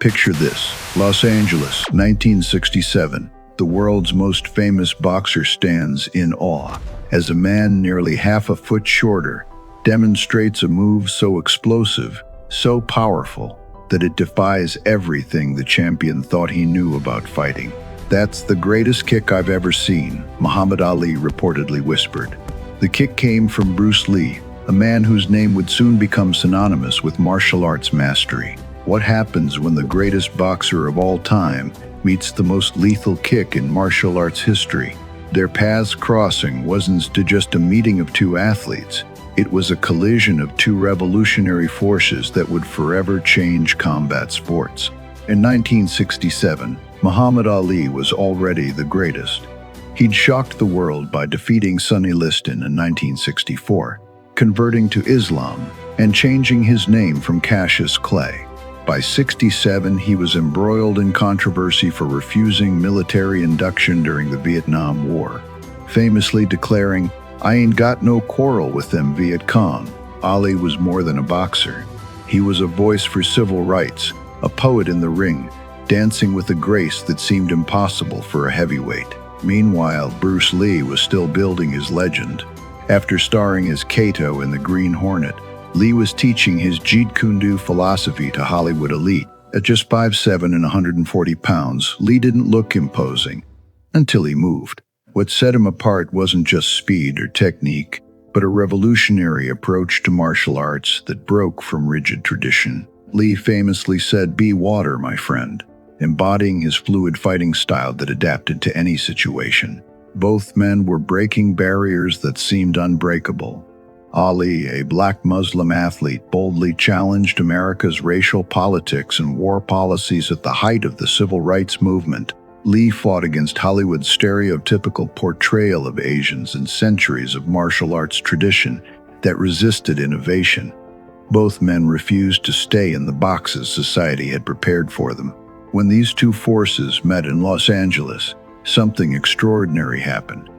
Picture this: Los Angeles, 1967. The world's most famous boxer stands in awe as a man nearly half a foot shorter demonstrates a move so explosive, so powerful, that it defies everything the champion thought he knew about fighting. "That's the greatest kick I've ever seen," Muhammad Ali reportedly whispered. The kick came from Bruce Lee, a man whose name would soon become synonymous with martial arts mastery. What happens when the greatest boxer of all time meets the most lethal kick in martial arts history? Their paths crossing wasn't just a meeting of two athletes. It was a collision of two revolutionary forces that would forever change combat sports. In 1967, Muhammad Ali was already the greatest. He'd shocked the world by defeating Sonny Liston in 1964, converting to Islam, and changing his name from Cassius Clay. By 67, he was embroiled in controversy for refusing military induction during the Vietnam War, famously declaring, "I ain't got no quarrel with them Viet Cong." Ali was more than a boxer. He was a voice for civil rights, a poet in the ring, dancing with a grace that seemed impossible for a heavyweight. Meanwhile, Bruce Lee was still building his legend. After starring as Kato in The Green Hornet, Lee was teaching his Jeet Kune philosophy to Hollywood elite. At just 5'7" and 140 pounds, Lee didn't look imposing until he moved. What set him apart wasn't just speed or technique, but a revolutionary approach to martial arts that broke from rigid tradition. Lee famously said, "Be water, my friend," embodying his fluid fighting style that adapted to any situation. Both men were breaking barriers that seemed unbreakable. Ali, a black Muslim athlete, boldly challenged America's racial politics and war policies at the height of the civil rights movement. Lee fought against Hollywood's stereotypical portrayal of Asians and centuries of martial arts tradition that resisted innovation. Both men refused to stay in the boxes society had prepared for them. When these two forces met in Los Angeles, something extraordinary happened.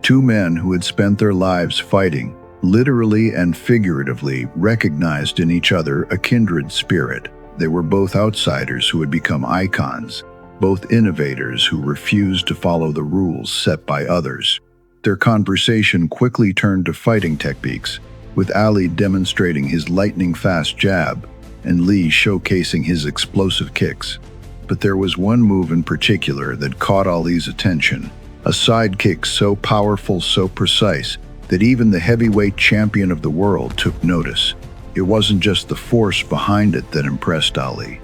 Two men who had spent their lives fighting, literally and figuratively, recognized in each other a kindred spirit. They were both outsiders who had become icons, both innovators who refused to follow the rules set by others. Their conversation quickly turned to fighting techniques, with Ali demonstrating his lightning-fast jab and Lee showcasing his explosive kicks. But there was one move in particular that caught Ali's attention, a sidekick so powerful, so precise, that even the heavyweight champion of the world took notice. It wasn't just the force behind it that impressed Ali.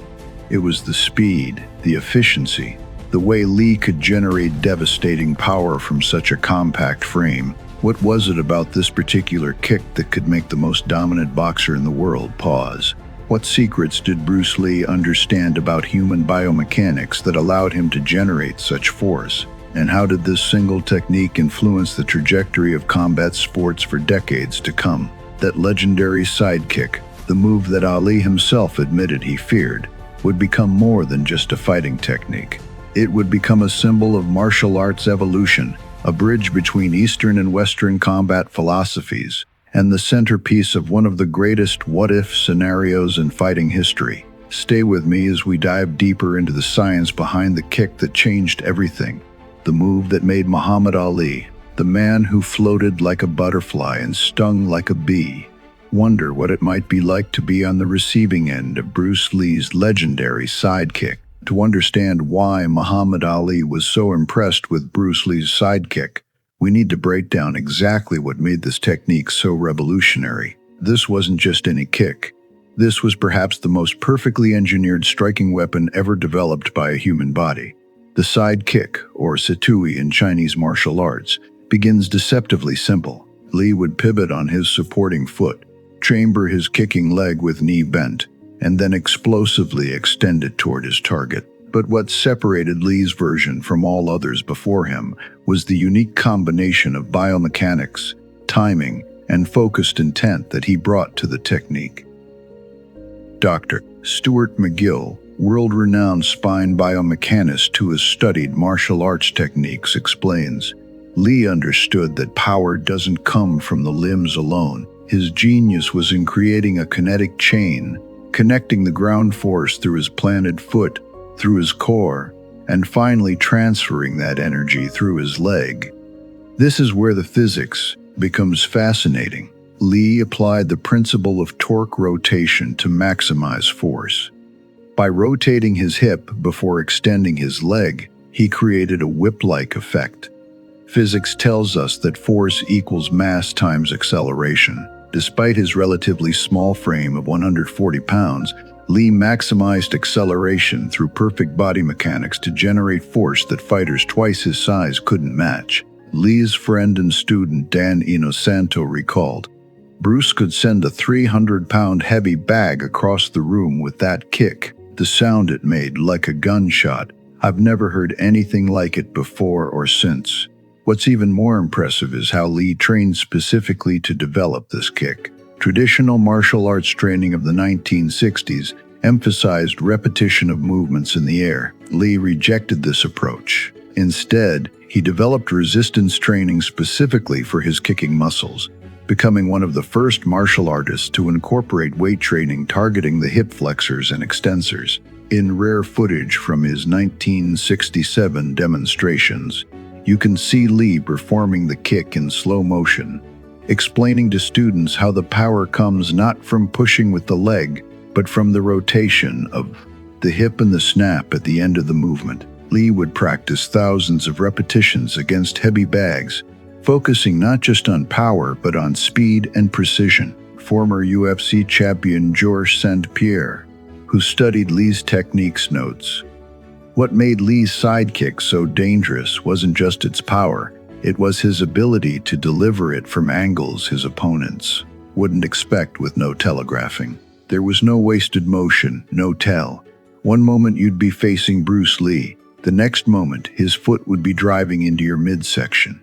It was the speed, the efficiency, the way Lee could generate devastating power from such a compact frame. What was it about this particular kick that could make the most dominant boxer in the world pause? What secrets did Bruce Lee understand about human biomechanics that allowed him to generate such force? And how did this single technique influence the trajectory of combat sports for decades to come? That legendary sidekick, the move that Ali himself admitted he feared, would become more than just a fighting technique. It would become a symbol of martial arts evolution, a bridge between Eastern and Western combat philosophies, and the centerpiece of one of the greatest what-if scenarios in fighting history. Stay with me as we dive deeper into the science behind the kick that changed everything. The move that made Muhammad Ali, the man who floated like a butterfly and stung like a bee. Wonder what it might be like to be on the receiving end of Bruce Lee's legendary sidekick. To understand why Muhammad Ali was so impressed with Bruce Lee's sidekick, we need to break down exactly what made this technique so revolutionary. This wasn't just any kick. This was perhaps the most perfectly engineered striking weapon ever developed by a human body. The sidekick, or satui in Chinese martial arts, begins deceptively simple. Lee would pivot on his supporting foot, chamber his kicking leg with knee bent, and then explosively extend it toward his target. But what separated Lee's version from all others before him was the unique combination of biomechanics, timing, and focused intent that he brought to the technique. Dr. Stuart McGill, world-renowned spine biomechanist who has studied martial arts techniques, explains, Lee understood that power doesn't come from the limbs alone. His genius was in creating a kinetic chain, connecting the ground force through his planted foot, through his core, and finally transferring that energy through his leg. This is where the physics becomes fascinating. Lee applied the principle of torque rotation to maximize force. By rotating his hip before extending his leg, he created a whip-like effect. Physics tells us that force equals mass times acceleration. Despite his relatively small frame of 140 pounds, Lee maximized acceleration through perfect body mechanics to generate force that fighters twice his size couldn't match. Lee's friend and student Dan Inosanto recalled, "Bruce could send a 300-pound heavy bag across the room with that kick. The sound it made, like a gunshot. I've never heard anything like it before or since." What's even more impressive is how Lee trained specifically to develop this kick. Traditional martial arts training of the 1960s emphasized repetition of movements in the air. Lee rejected this approach. Instead, he developed resistance training specifically for his kicking muscles, becoming one of the first martial artists to incorporate weight training targeting the hip flexors and extensors. In rare footage from his 1967 demonstrations, you can see Lee performing the kick in slow motion, explaining to students how the power comes not from pushing with the leg, but from the rotation of the hip and the snap at the end of the movement. Lee would practice thousands of repetitions against heavy bags, focusing not just on power but on speed and precision. Former UFC champion Georges St-Pierre, who studied Lee's techniques, notes, "What made Lee's sidekick so dangerous wasn't just its power, it was his ability to deliver it from angles his opponents wouldn't expect with no telegraphing. There was no wasted motion, no tell. One moment you'd be facing Bruce Lee, the next moment his foot would be driving into your midsection."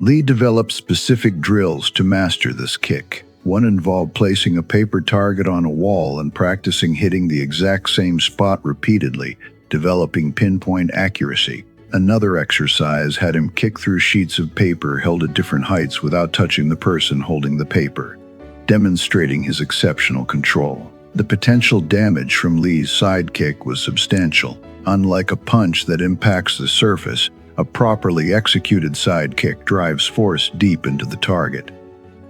Lee developed specific drills to master this kick. One involved placing a paper target on a wall and practicing hitting the exact same spot repeatedly, developing pinpoint accuracy. Another exercise had him kick through sheets of paper held at different heights without touching the person holding the paper, demonstrating his exceptional control. The potential damage from Lee's sidekick was substantial. Unlike a punch that impacts the surface, a properly executed sidekick drives force deep into the target.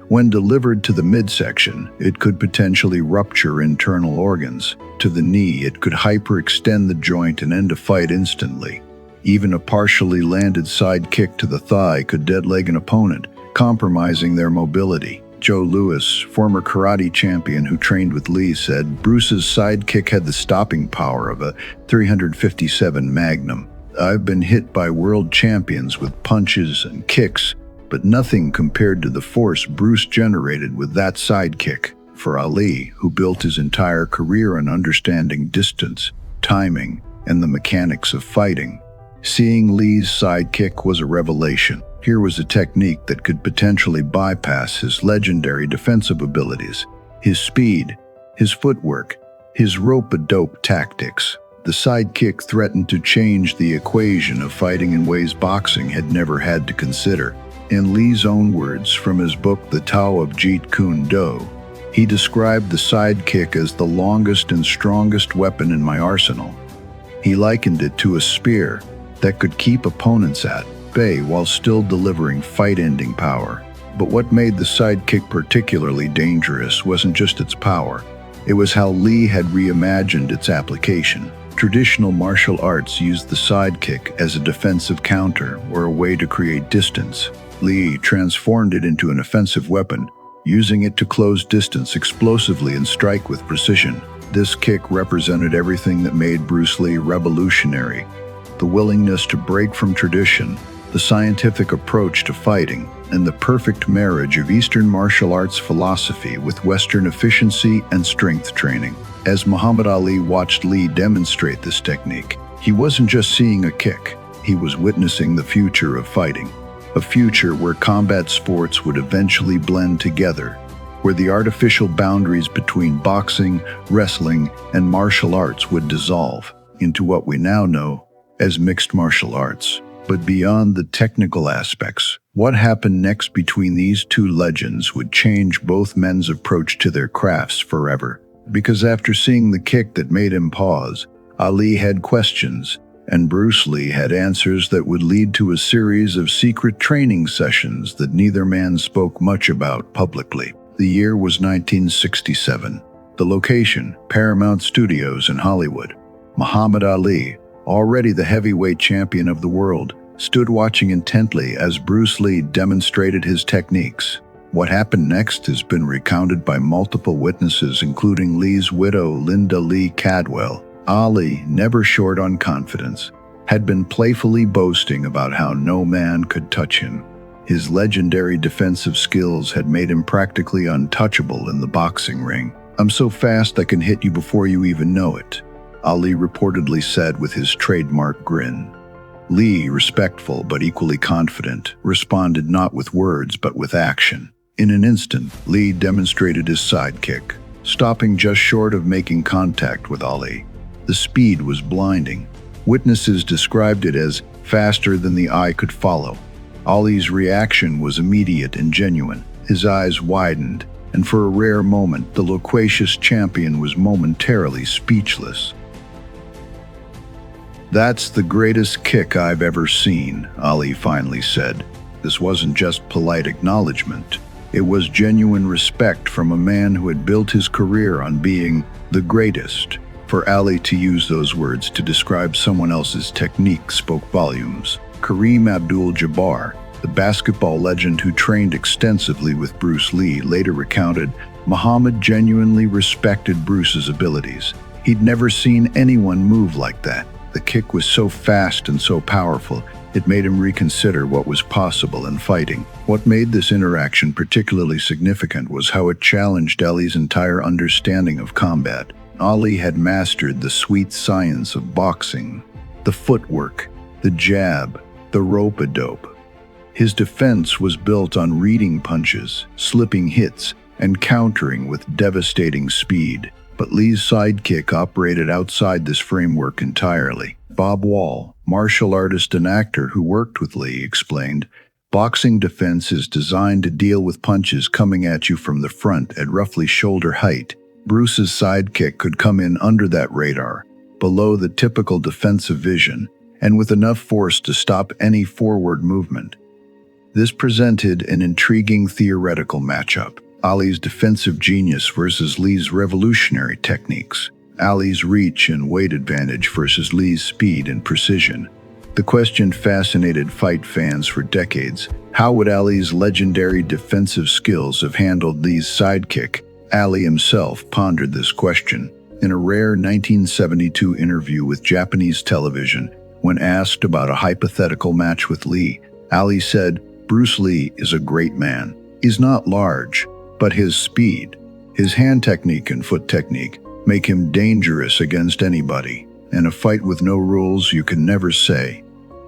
When delivered to the midsection, it could potentially rupture internal organs. To the knee, it could hyperextend the joint and end a fight instantly. Even a partially landed sidekick to the thigh could deadleg an opponent, compromising their mobility. Joe Louis, former karate champion who trained with Lee, said, "Bruce's sidekick had the stopping power of a .357 Magnum. I've been hit by world champions with punches and kicks, but nothing compared to the force Bruce generated with that sidekick." For Ali, who built his entire career on understanding distance, timing, and the mechanics of fighting, seeing Lee's sidekick was a revelation. Here was a technique that could potentially bypass his legendary defensive abilities, his speed, his footwork, his rope-a-dope tactics. The sidekick threatened to change the equation of fighting in ways boxing had never had to consider. In Lee's own words from his book The Tao of Jeet Kune Do, he described the sidekick as the longest and strongest weapon in my arsenal. He likened it to a spear that could keep opponents at bay while still delivering fight-ending power. But what made the sidekick particularly dangerous wasn't just its power. It was how Lee had reimagined its application. Traditional martial arts used the sidekick as a defensive counter or a way to create distance. Lee transformed it into an offensive weapon, using it to close distance explosively and strike with precision. This kick represented everything that made Bruce Lee revolutionary: the willingness to break from tradition, the scientific approach to fighting, and the perfect marriage of Eastern martial arts philosophy with Western efficiency and strength training. As Muhammad Ali watched Lee demonstrate this technique, he wasn't just seeing a kick, he was witnessing the future of fighting. A future where combat sports would eventually blend together, where the artificial boundaries between boxing, wrestling, and martial arts would dissolve into what we now know as mixed martial arts. But beyond the technical aspects, what happened next between these two legends would change both men's approach to their crafts forever. Because after seeing the kick that made him pause, Ali had questions, and Bruce Lee had answers that would lead to a series of secret training sessions that neither man spoke much about publicly. The year was 1967. The location, Paramount Studios in Hollywood. Muhammad Ali, already the heavyweight champion of the world, stood watching intently as Bruce Lee demonstrated his techniques. What happened next has been recounted by multiple witnesses, including Lee's widow, Linda Lee Cadwell. Ali, never short on confidence, had been playfully boasting about how no man could touch him. His legendary defensive skills had made him practically untouchable in the boxing ring. "I'm so fast I can hit you before you even know it," Ali reportedly said with his trademark grin. Lee, respectful but equally confident, responded not with words but with action. In an instant, Lee demonstrated his sidekick, stopping just short of making contact with Ali. The speed was blinding. Witnesses described it as faster than the eye could follow. Ali's reaction was immediate and genuine. His eyes widened, and for a rare moment, the loquacious champion was momentarily speechless. "That's the greatest kick I've ever seen," Ali finally said. This wasn't just polite acknowledgement. It was genuine respect from a man who had built his career on being the greatest. For Ali to use those words to describe someone else's technique spoke volumes. Kareem Abdul-Jabbar, the basketball legend who trained extensively with Bruce Lee, later recounted, "Muhammad genuinely respected Bruce's abilities. He'd never seen anyone move like that. The kick was so fast and so powerful, it made him reconsider what was possible in fighting." What made this interaction particularly significant was how it challenged Ali's entire understanding of combat. Ali had mastered the sweet science of boxing, the footwork, the jab, the rope-a-dope. His defense was built on reading punches, slipping hits, and countering with devastating speed. But Lee's sidekick operated outside this framework entirely. Bob Wall, martial artist and actor who worked with Lee, explained, "Boxing defense is designed to deal with punches coming at you from the front at roughly shoulder height. Bruce's sidekick could come in under that radar, below the typical defensive vision, and with enough force to stop any forward movement." This presented an intriguing theoretical matchup. Ali's defensive genius versus Lee's revolutionary techniques. Ali's reach and weight advantage versus Lee's speed and precision. The question fascinated fight fans for decades. How would Ali's legendary defensive skills have handled Lee's sidekick? Ali himself pondered this question. In a rare 1972 interview with Japanese television, when asked about a hypothetical match with Lee, Ali said, "Bruce Lee is a great man. He's not large, but his speed, his hand technique and foot technique make him dangerous against anybody. In a fight with no rules, you can never say."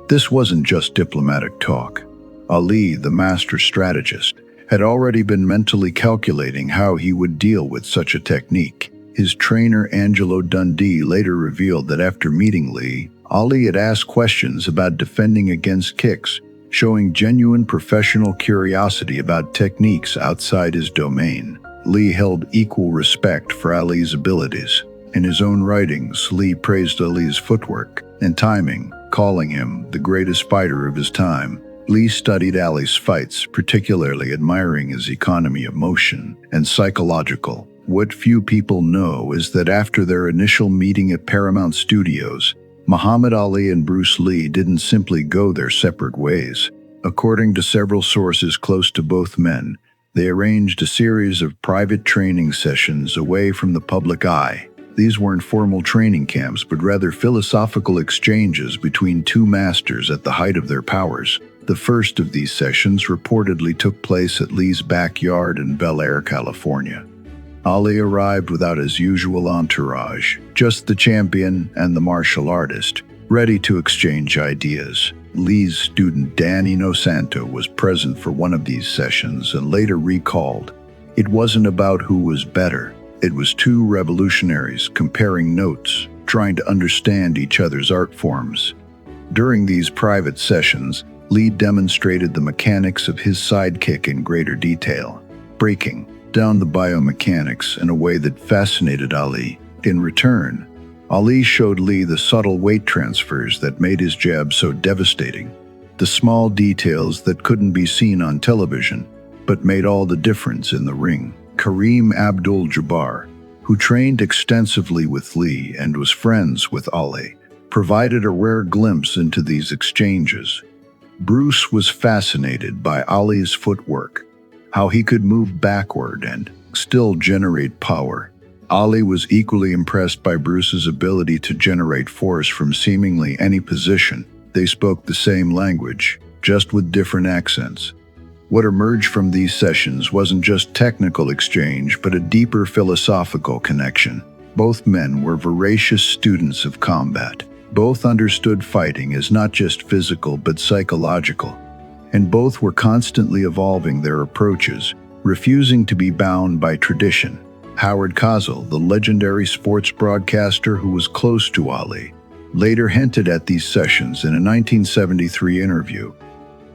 This wasn't just diplomatic talk. Ali, the master strategist, had already been mentally calculating how he would deal with such a technique. His trainer Angelo Dundee later revealed that after meeting Lee, Ali had asked questions about defending against kicks, showing genuine professional curiosity about techniques outside his domain. Lee held equal respect for Ali's abilities. In his own writings, Lee praised Ali's footwork and timing, calling him the greatest fighter of his time. Lee studied Ali's fights, particularly admiring his economy of motion and psychological. What few people know is that after their initial meeting at Paramount Studios, Muhammad Ali and Bruce Lee didn't simply go their separate ways. According to several sources close to both men, they arranged a series of private training sessions away from the public eye. These weren't formal training camps, but rather philosophical exchanges between two masters at the height of their powers. The first of these sessions reportedly took place at Lee's backyard in Bel Air, California. Ali arrived without his usual entourage, just the champion and the martial artist, ready to exchange ideas. Lee's student Danny Nosanto was present for one of these sessions and later recalled, "It wasn't about who was better. It was two revolutionaries comparing notes, trying to understand each other's art forms." During these private sessions, Lee demonstrated the mechanics of his sidekick in greater detail. Breaking, down the biomechanics in a way that fascinated Ali. In return, Ali showed Lee the subtle weight transfers that made his jab so devastating, the small details that couldn't be seen on television, but made all the difference in the ring. Kareem Abdul-Jabbar, who trained extensively with Lee and was friends with Ali, provided a rare glimpse into these exchanges. Bruce was fascinated by Ali's footwork, how he could move backward and still generate power. Ali was equally impressed by Bruce's ability to generate force from seemingly any position. They spoke the same language, just with different accents. What emerged from these sessions wasn't just technical exchange, but a deeper philosophical connection. Both men were voracious students of combat. Both understood fighting as not just physical but psychological, and both were constantly evolving their approaches, refusing to be bound by tradition. Howard Cosell, the legendary sports broadcaster who was close to Ali, later hinted at these sessions in a 1973 interview.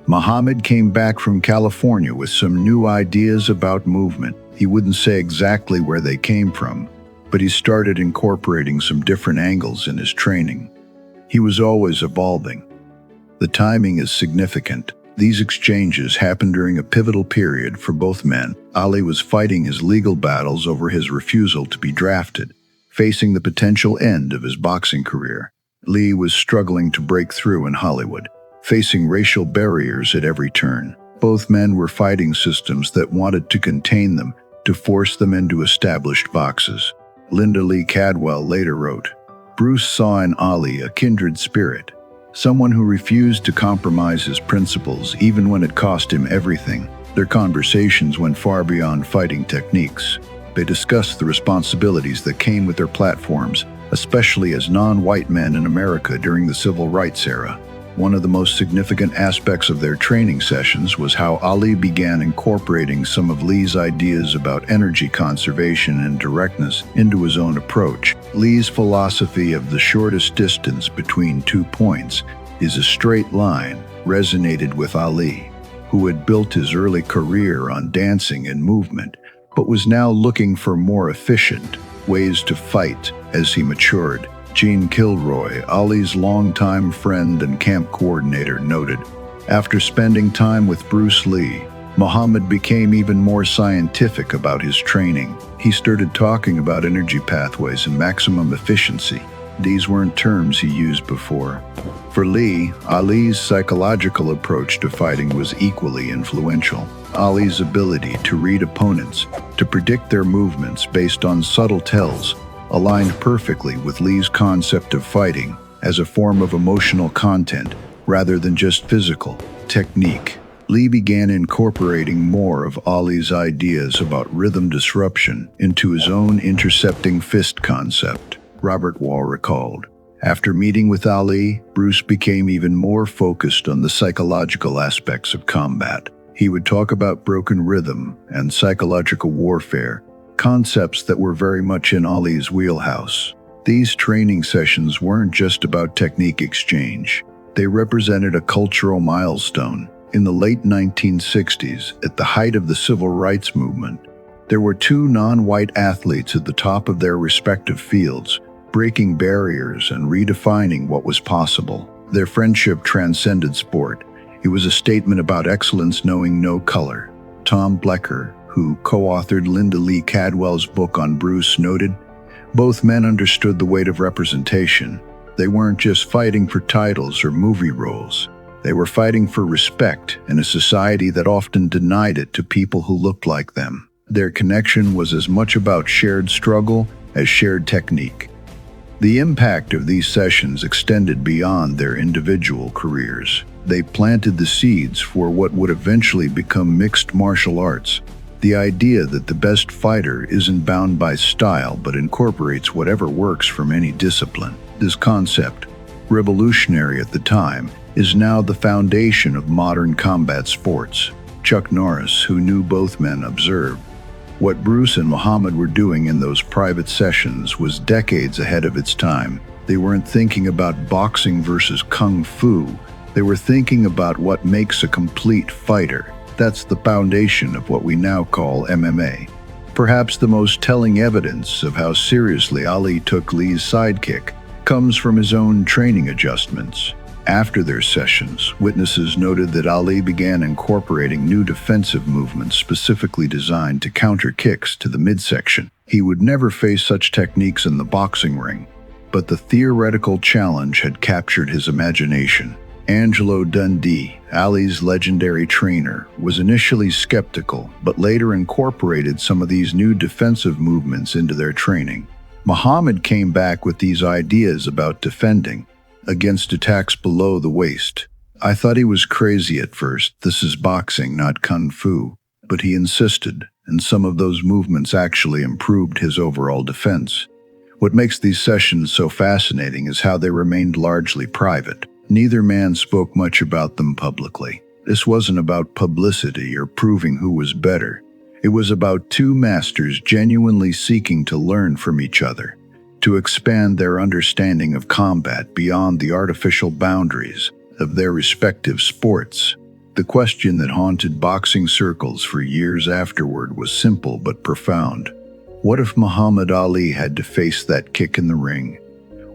Muhammad came back from California with some new ideas about movement. He wouldn't say exactly where they came from, but he started incorporating some different angles in his training. He was always evolving. The timing is significant. These exchanges happened during a pivotal period for both men. Ali was fighting his legal battles over his refusal to be drafted, facing the potential end of his boxing career. Lee was struggling to break through in Hollywood, facing racial barriers at every turn. Both men were fighting systems that wanted to contain them, to force them into established boxes. Linda Lee Cadwell later wrote, "Bruce saw in Ali a kindred spirit, someone who refused to compromise his principles even when it cost him everything." Their conversations went far beyond fighting techniques. They discussed the responsibilities that came with their platforms, especially as non-white men in America during the Civil Rights era. One of the most significant aspects of their training sessions was how Ali began incorporating some of Lee's ideas about energy conservation and directness into his own approach. Lee's philosophy of the shortest distance between 2 points is a straight line resonated with Ali, who had built his early career on dancing and movement, but was now looking for more efficient ways to fight as he matured. Gene Kilroy, Ali's longtime friend and camp coordinator, noted, "After spending time with Bruce Lee, Muhammad became even more scientific about his training. He started talking about energy pathways and maximum efficiency. These weren't terms he used before." For Lee, Ali's psychological approach to fighting was equally influential. Ali's ability to read opponents, to predict their movements based on subtle tells, aligned perfectly with Lee's concept of fighting as a form of emotional content rather than just physical technique. Lee began incorporating more of Ali's ideas about rhythm disruption into his own intercepting fist concept. Robert Wall recalled, "After meeting with Ali, Bruce became even more focused on the psychological aspects of combat. He would talk about broken rhythm and psychological warfare, concepts that were very much in Ali's wheelhouse." These training sessions weren't just about technique exchange. They represented a cultural milestone. In the late 1960s, at the height of the civil rights movement, there were two non-white athletes at the top of their respective fields, breaking barriers and redefining what was possible. Their friendship transcended sport. It was a statement about excellence knowing no color. Tom Blecker, who co-authored Linda Lee Cadwell's book on Bruce, noted, "Both men understood the weight of representation. They weren't just fighting for titles or movie roles. They were fighting for respect in a society that often denied it to people who looked like them." Their connection was as much about shared struggle as shared technique. The impact of these sessions extended beyond their individual careers. They planted the seeds for what would eventually become mixed martial arts. The idea that the best fighter isn't bound by style but incorporates whatever works from any discipline. This concept, revolutionary at the time, is now the foundation of modern combat sports. Chuck Norris, who knew both men, observed, "What Bruce and Muhammad were doing in those private sessions was decades ahead of its time. They weren't thinking about boxing versus kung fu. They were thinking about what makes a complete fighter. That's the foundation of what we now call MMA." Perhaps the most telling evidence of how seriously Ali took Lee's sidekick comes from his own training adjustments. After their sessions, witnesses noted that Ali began incorporating new defensive movements specifically designed to counter kicks to the midsection. He would never face such techniques in the boxing ring, but the theoretical challenge had captured his imagination. Angelo Dundee, Ali's legendary trainer, was initially skeptical, but later incorporated some of these new defensive movements into their training. Muhammad came back with these ideas about defending against attacks below the waist. I thought he was crazy at first. This is boxing, not kung fu. But he insisted, and some of those movements actually improved his overall defense. What makes these sessions so fascinating is how they remained largely private. Neither man spoke much about them publicly. This wasn't about publicity or proving who was better. It was about two masters genuinely seeking to learn from each other, to expand their understanding of combat beyond the artificial boundaries of their respective sports. The question that haunted boxing circles for years afterward was simple but profound. What if Muhammad Ali had to face that kick in the ring?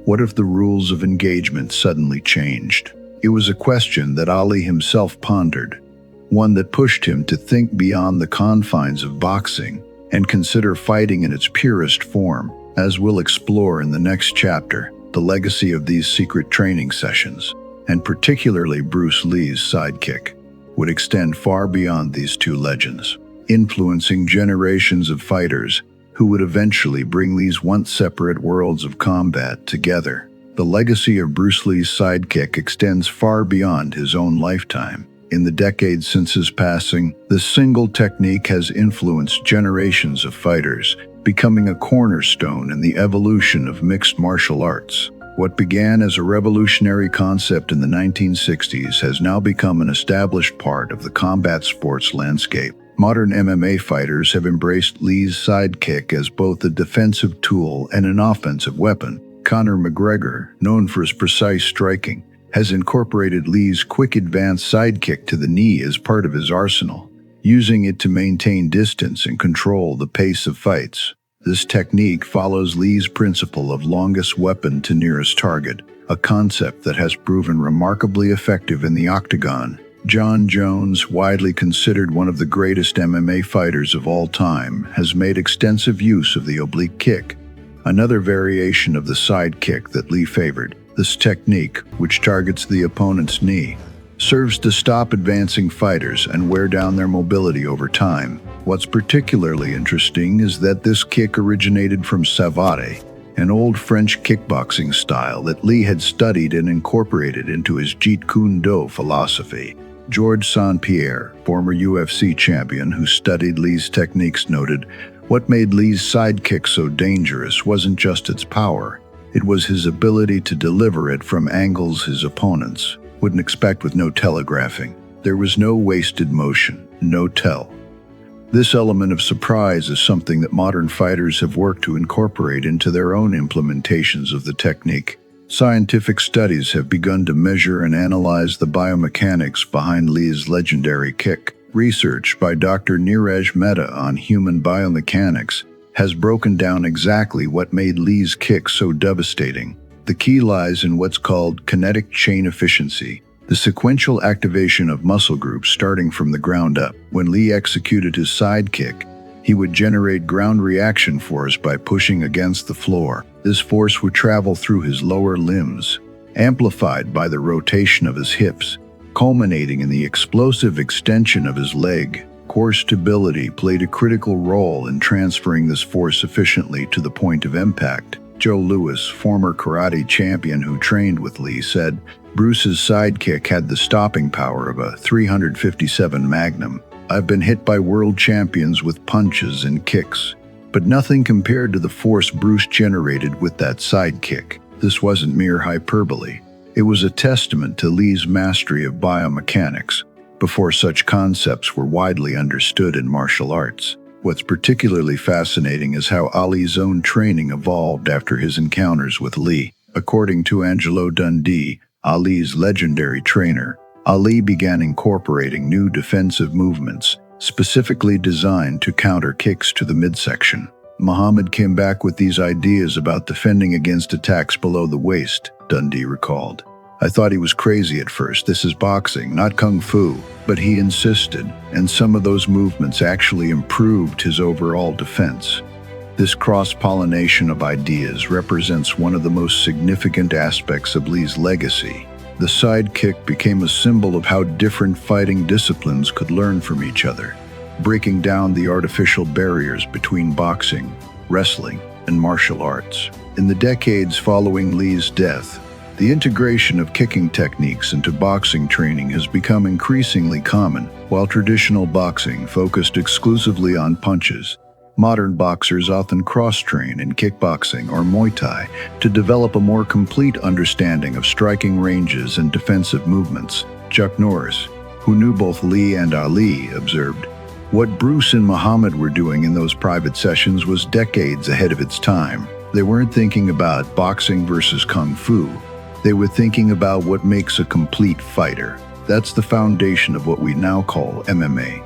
What if the rules of engagement suddenly changed? It was a question that Ali himself pondered, one that pushed him to think beyond the confines of boxing and consider fighting in its purest form. As we'll explore in the next chapter, the legacy of these secret training sessions, and particularly Bruce Lee's sidekick, would extend far beyond these two legends, influencing generations of fighters who would eventually bring these once separate worlds of combat together. The legacy of Bruce Lee's sidekick extends far beyond his own lifetime. In the decades since his passing, this single technique has influenced generations of fighters, becoming a cornerstone in the evolution of mixed martial arts. What began as a revolutionary concept in the 1960s has now become an established part of the combat sports landscape. Modern MMA fighters have embraced Lee's sidekick as both a defensive tool and an offensive weapon. Conor McGregor, known for his precise striking, has incorporated Lee's quick advance sidekick to the knee as part of his arsenal, using it to maintain distance and control the pace of fights. This technique follows Lee's principle of longest weapon to nearest target, a concept that has proven remarkably effective in the octagon. John Jones, widely considered one of the greatest MMA fighters of all time, has made extensive use of the oblique kick, another variation of the sidekick that Lee favored. This technique, which targets the opponent's knee, serves to stop advancing fighters and wear down their mobility over time. What's particularly interesting is that this kick originated from savate, an old French kickboxing style that Lee had studied and incorporated into his Jeet Kune philosophy. Georges St-Pierre, former UFC champion who studied Lee's techniques, noted, "What made Lee's sidekick so dangerous wasn't just its power, it was his ability to deliver it from angles his opponents wouldn't expect with no telegraphing. There was no wasted motion, no tell." This element of surprise is something that modern fighters have worked to incorporate into their own implementations of the technique. Scientific studies have begun to measure and analyze the biomechanics behind Lee's legendary kick. Research by Dr. Neeraj Mehta on human biomechanics has broken down exactly what made Lee's kick so devastating. The key lies in what's called kinetic chain efficiency, the sequential activation of muscle groups starting from the ground up. When Lee executed his sidekick, he would generate ground reaction force by pushing against the floor. This force would travel through his lower limbs, amplified by the rotation of his hips, culminating in the explosive extension of his leg. Core stability played a critical role in transferring this force efficiently to the point of impact. Joe Louis, former karate champion who trained with Lee, said, "Bruce's sidekick had the stopping power of a .357 Magnum. I've been hit by world champions with punches and kicks, but nothing compared to the force Bruce generated with that sidekick." This wasn't mere hyperbole. It was a testament to Lee's mastery of biomechanics, before such concepts were widely understood in martial arts. What's particularly fascinating is how Ali's own training evolved after his encounters with Lee. According to Angelo Dundee, Ali's legendary trainer, Ali began incorporating new defensive movements specifically designed to counter kicks to the midsection. Muhammad came back with these ideas about defending against attacks below the waist, Dundee recalled. I thought he was crazy at first. This is boxing, not kung fu. But he insisted, and some of those movements actually improved his overall defense. This cross-pollination of ideas represents one of the most significant aspects of Lee's legacy. The sidekick became a symbol of how different fighting disciplines could learn from each other, breaking down the artificial barriers between boxing, wrestling, and martial arts. In the decades following Lee's death, the integration of kicking techniques into boxing training has become increasingly common. While traditional boxing focused exclusively on punches, modern boxers often cross-train in kickboxing or Muay Thai to develop a more complete understanding of striking ranges and defensive movements. Chuck Norris, who knew both Lee and Ali, observed, "What Bruce and Muhammad were doing in those private sessions was decades ahead of its time. They weren't thinking about boxing versus kung fu. They were thinking about what makes a complete fighter. That's the foundation of what we now call MMA."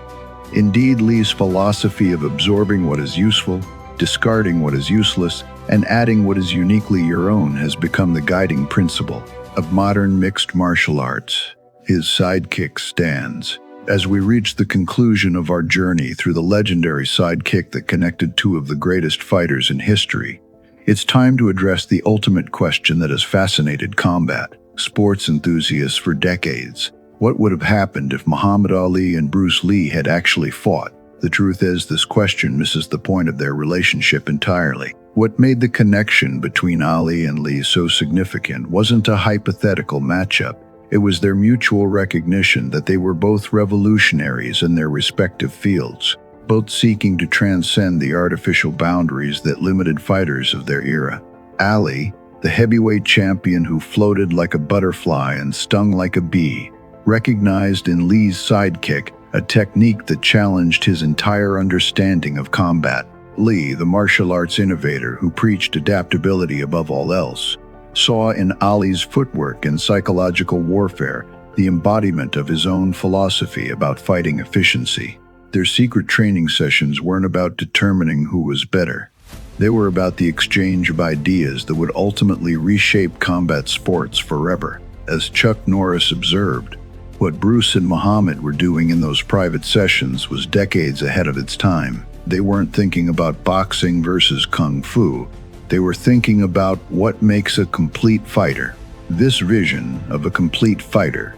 Indeed, Lee's philosophy of absorbing what is useful, discarding what is useless, and adding what is uniquely your own has become the guiding principle of modern mixed martial arts. His sidekick stands. As we reach the conclusion of our journey through the legendary sidekick that connected two of the greatest fighters in history, it's time to address the ultimate question that has fascinated combat sports enthusiasts for decades. What would have happened if Muhammad Ali and Bruce Lee had actually fought? The truth is, this question misses the point of their relationship entirely. What made the connection between Ali and Lee so significant wasn't a hypothetical matchup. It was their mutual recognition that they were both revolutionaries in their respective fields, both seeking to transcend the artificial boundaries that limited fighters of their era. Ali, the heavyweight champion who floated like a butterfly and stung like a bee, recognized in Lee's sidekick a technique that challenged his entire understanding of combat. Lee, the martial arts innovator who preached adaptability above all else, saw in Ali's footwork and psychological warfare the embodiment of his own philosophy about fighting efficiency. Their secret training sessions weren't about determining who was better. They were about the exchange of ideas that would ultimately reshape combat sports forever. As Chuck Norris observed, what Bruce and Muhammad were doing in those private sessions was decades ahead of its time. They weren't thinking about boxing versus kung fu. They were thinking about what makes a complete fighter. This vision of a complete fighter,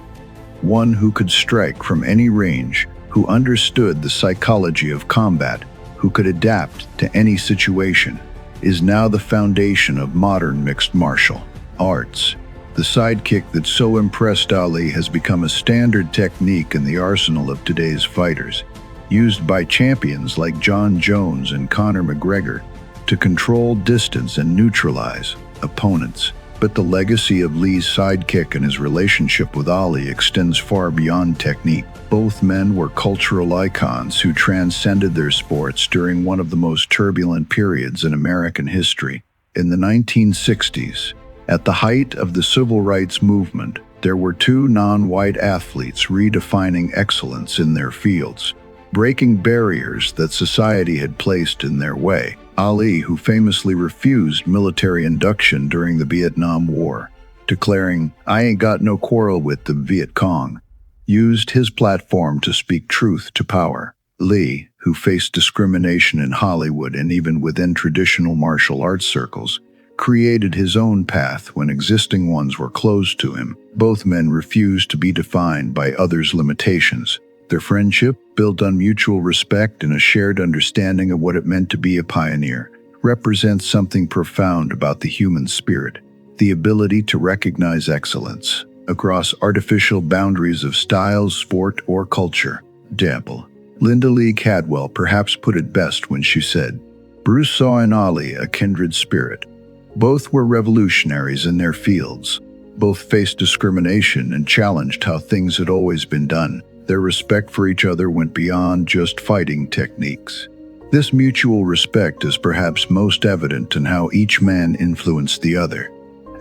one who could strike from any range, who understood the psychology of combat, who could adapt to any situation, is now the foundation of modern mixed martial arts. The sidekick that so impressed Ali has become a standard technique in the arsenal of today's fighters, used by champions like John Jones and Conor McGregor to control distance and neutralize opponents. But the legacy of Lee's sidekick and his relationship with Ali extends far beyond technique. Both men were cultural icons who transcended their sports during one of the most turbulent periods in American history. In the 1960s, at the height of the civil rights movement, there were two non-white athletes redefining excellence in their fields, breaking barriers that society had placed in their way. Ali, who famously refused military induction during the Vietnam War, declaring, "I ain't got no quarrel with the Viet Cong," used his platform to speak truth to power. Lee, who faced discrimination in Hollywood and even within traditional martial arts circles, created his own path when existing ones were closed to him. Both men refused to be defined by others' limitations. Their friendship, built on mutual respect and a shared understanding of what it meant to be a pioneer, represents something profound about the human spirit, the ability to recognize excellence across artificial boundaries of styles, sport, or culture. Example. Linda Lee Cadwell perhaps put it best when she said, "Bruce saw in Ali a kindred spirit. Both were revolutionaries in their fields. Both faced discrimination and challenged how things had always been done. Their respect for each other went beyond just fighting techniques." This mutual respect is perhaps most evident in how each man influenced the other.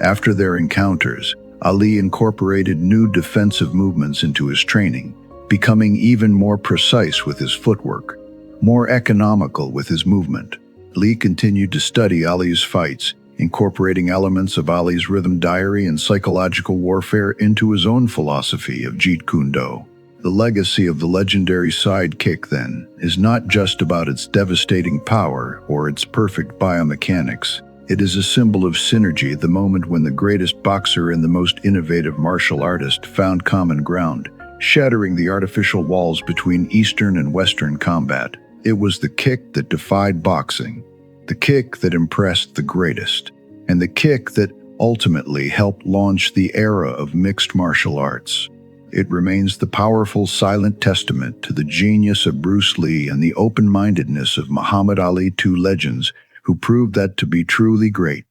After their encounters, Ali incorporated new defensive movements into his training, becoming even more precise with his footwork, more economical with his movement. Lee continued to study Ali's fights, incorporating elements of Ali's rhythm diary and psychological warfare into his own philosophy of Jeet Kune. The legacy of the legendary sidekick, then, is not just about its devastating power or its perfect biomechanics. It is a symbol of synergy, the moment when the greatest boxer and the most innovative martial artist found common ground, shattering the artificial walls between Eastern and Western combat. It was the kick that defied boxing, the kick that impressed the greatest, and the kick that ultimately helped launch the era of mixed martial arts. It remains the powerful silent testament to the genius of Bruce Lee and the open-mindedness of Muhammad Ali, two legends who proved that to be truly great,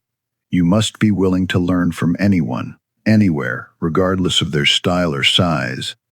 you must be willing to learn from anyone, anywhere, regardless of their style or size.